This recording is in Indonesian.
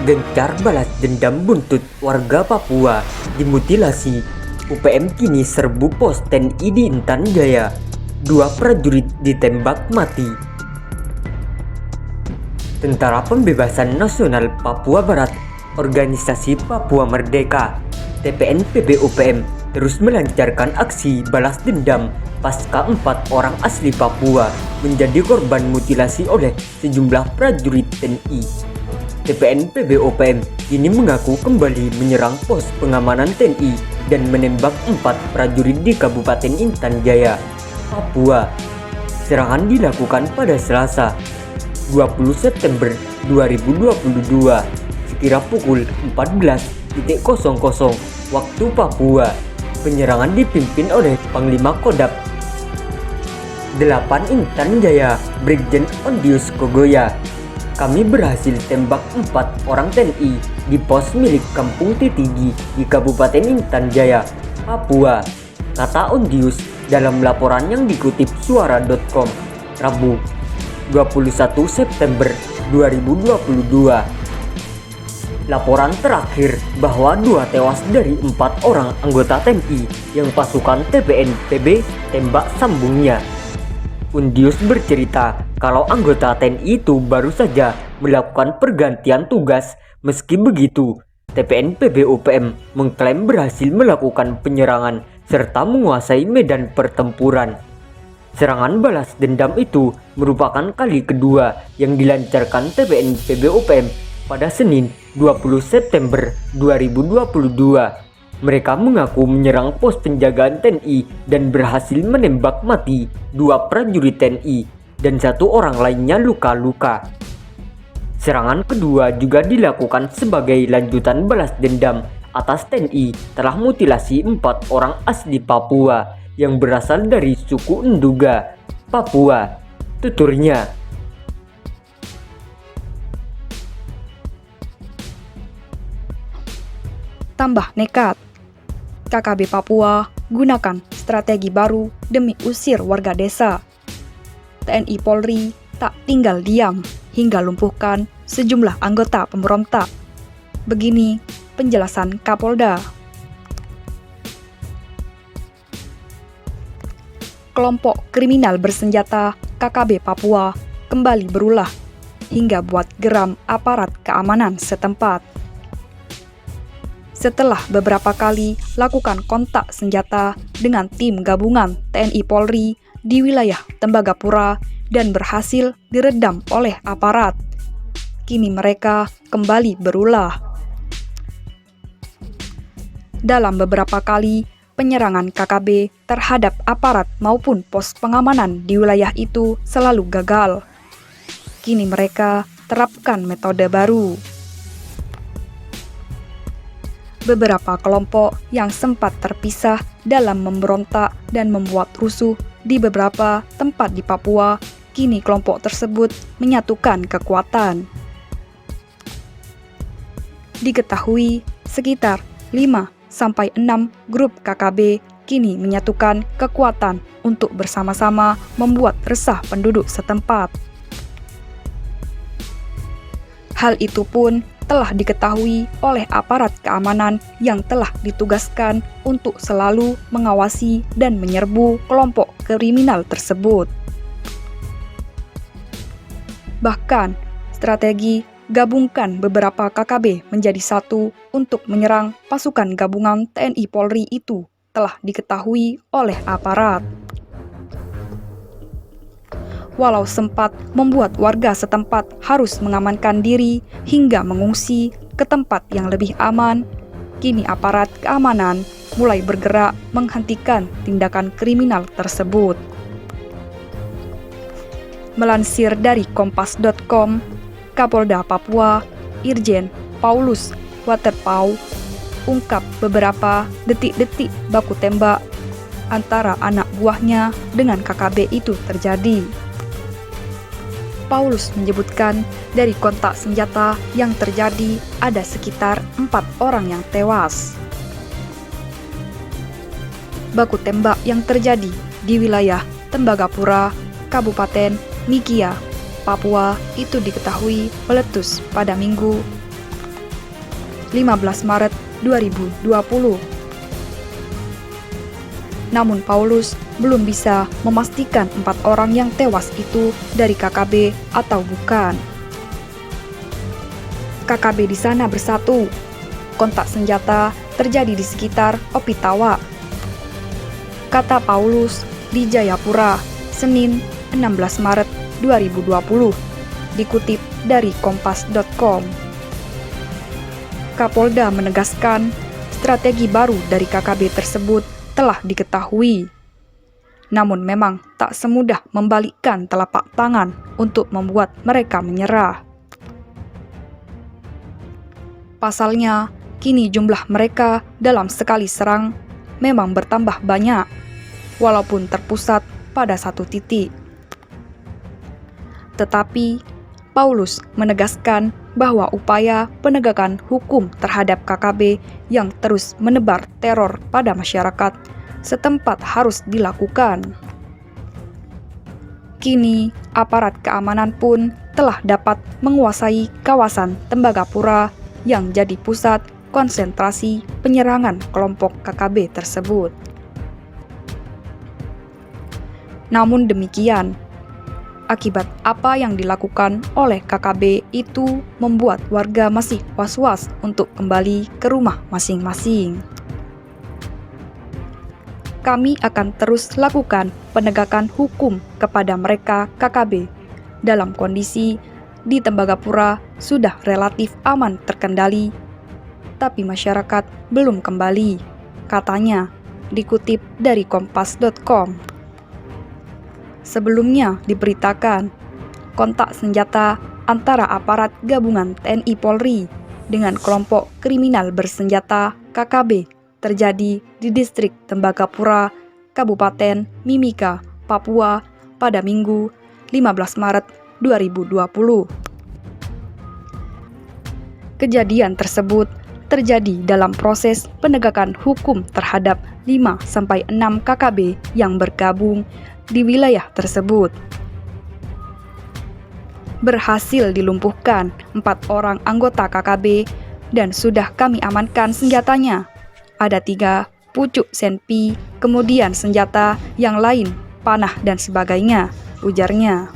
Gencar balas dendam buntut warga Papua dimutilasi. UPM kini serbu pos TNI di Intan Jaya. 2 prajurit ditembak mati. Tentara Pembebasan Nasional Papua Barat, Organisasi Papua Merdeka, TPNPB UPM terus melancarkan aksi balas dendam pasca 4 orang asli Papua menjadi korban mutilasi oleh sejumlah prajurit TNI. TPNPB UPM kini mengaku kembali menyerang pos pengamanan TNI dan menembak 4 prajurit di Kabupaten Intan Jaya, Papua. Serangan dilakukan pada Selasa, 20 September 2022 sekira pukul 14.00 waktu Papua. Penyerangan dipimpin oleh Panglima Kodam 8 Intan Jaya, Brigjen Ondius Kogoya. Kami berhasil tembak 4 orang TNI di pos milik Kampung Titigi di Kabupaten Intan Jaya, Papua, kata Ondius dalam laporan yang dikutip suara.com, Rabu, 21 September 2022. Laporan terakhir bahwa 2 tewas dari 4 orang anggota TNI yang pasukan TPNPB tembak sambungnya. Undius bercerita kalau anggota TNI itu baru saja melakukan pergantian tugas. Meski begitu, TPNPB UPM mengklaim berhasil melakukan penyerangan serta menguasai medan pertempuran. Serangan balas dendam itu merupakan kali kedua yang dilancarkan TPNPB UPM pada Senin 20 September 2022. Mereka mengaku menyerang pos penjagaan TNI dan berhasil menembak mati 2 prajurit TNI dan 1 orang lainnya luka-luka. Serangan kedua juga dilakukan sebagai lanjutan balas dendam atas TNI telah mutilasi 4 orang asli Papua yang berasal dari suku Nduga, Papua, tuturnya. Tambah nekat. KKB Papua gunakan strategi baru demi usir warga desa. TNI Polri tak tinggal diam hingga lumpuhkan sejumlah anggota pemberontak. Begini penjelasan Kapolda. Kelompok kriminal bersenjata KKB Papua kembali berulah hingga buat geram aparat keamanan setempat. Setelah beberapa kali lakukan kontak senjata dengan tim gabungan TNI Polri di wilayah Tembagapura dan berhasil diredam oleh aparat, kini mereka kembali berulah. Dalam beberapa kali penyerangan KKB terhadap aparat maupun pos pengamanan di wilayah itu selalu gagal. Kini mereka terapkan metode baru. Beberapa kelompok yang sempat terpisah dalam memberontak dan membuat rusuh di beberapa tempat di Papua, kini kelompok tersebut menyatukan kekuatan. Diketahui sekitar 5-6 grup KKB kini menyatukan kekuatan untuk bersama-sama membuat resah penduduk setempat. Hal itu pun telah diketahui oleh aparat keamanan yang telah ditugaskan untuk selalu mengawasi dan menyerbu kelompok kriminal tersebut. Bahkan, strategi gabungkan beberapa KKB menjadi satu untuk menyerang pasukan gabungan TNI Polri itu telah diketahui oleh aparat. Walau sempat membuat warga setempat harus mengamankan diri hingga mengungsi ke tempat yang lebih aman, kini aparat keamanan mulai bergerak menghentikan tindakan kriminal tersebut. Melansir dari kompas.com, Kapolda Papua, Irjen Paulus Waterpau, ungkap beberapa detik-detik baku tembak antara anak buahnya dengan KKB itu terjadi. Paulus menyebutkan dari kontak senjata yang terjadi ada sekitar 4 orang yang tewas. Baku tembak yang terjadi di wilayah Tembagapura, Kabupaten Mikia, Papua itu diketahui meletus pada Minggu 15 Maret 2020. Namun Paulus belum bisa memastikan 4 orang yang tewas itu dari KKB atau bukan. KKB di sana bersatu. Kontak senjata terjadi di sekitar Opitawa, kata Paulus di Jayapura, Senin 16 Maret 2020, dikutip dari kompas.com. Kapolda menegaskan strategi baru dari KKB tersebut telah diketahui. Namun memang tak semudah membalikkan telapak tangan untuk membuat mereka menyerah. Pasalnya, kini jumlah mereka dalam sekali serang memang bertambah banyak, walaupun terpusat pada satu titik. Tetapi, Paulus menegaskan bahwa upaya penegakan hukum terhadap KKB yang terus menebar teror pada masyarakat setempat harus dilakukan. Kini, aparat keamanan pun telah dapat menguasai kawasan Tembagapura yang jadi pusat konsentrasi penyerangan kelompok KKB tersebut. Namun demikian, akibat apa yang dilakukan oleh KKB itu membuat warga masih was-was untuk kembali ke rumah masing-masing. Kami akan terus lakukan penegakan hukum kepada mereka KKB dalam kondisi di Tembagapura sudah relatif aman terkendali, tapi masyarakat belum kembali, katanya, dikutip dari kompas.com. Sebelumnya diberitakan, kontak senjata antara aparat gabungan TNI Polri dengan kelompok kriminal bersenjata KKB terjadi di distrik Tembagapura, Kabupaten Mimika, Papua pada Minggu 15 Maret 2020. Kejadian tersebut terjadi dalam proses penegakan hukum terhadap 5-6 KKB yang bergabung di wilayah tersebut. Berhasil dilumpuhkan 4 orang anggota KKB dan sudah kami amankan senjatanya. Ada 3 pucuk senpi, kemudian senjata yang lain, panah dan sebagainya, ujarnya.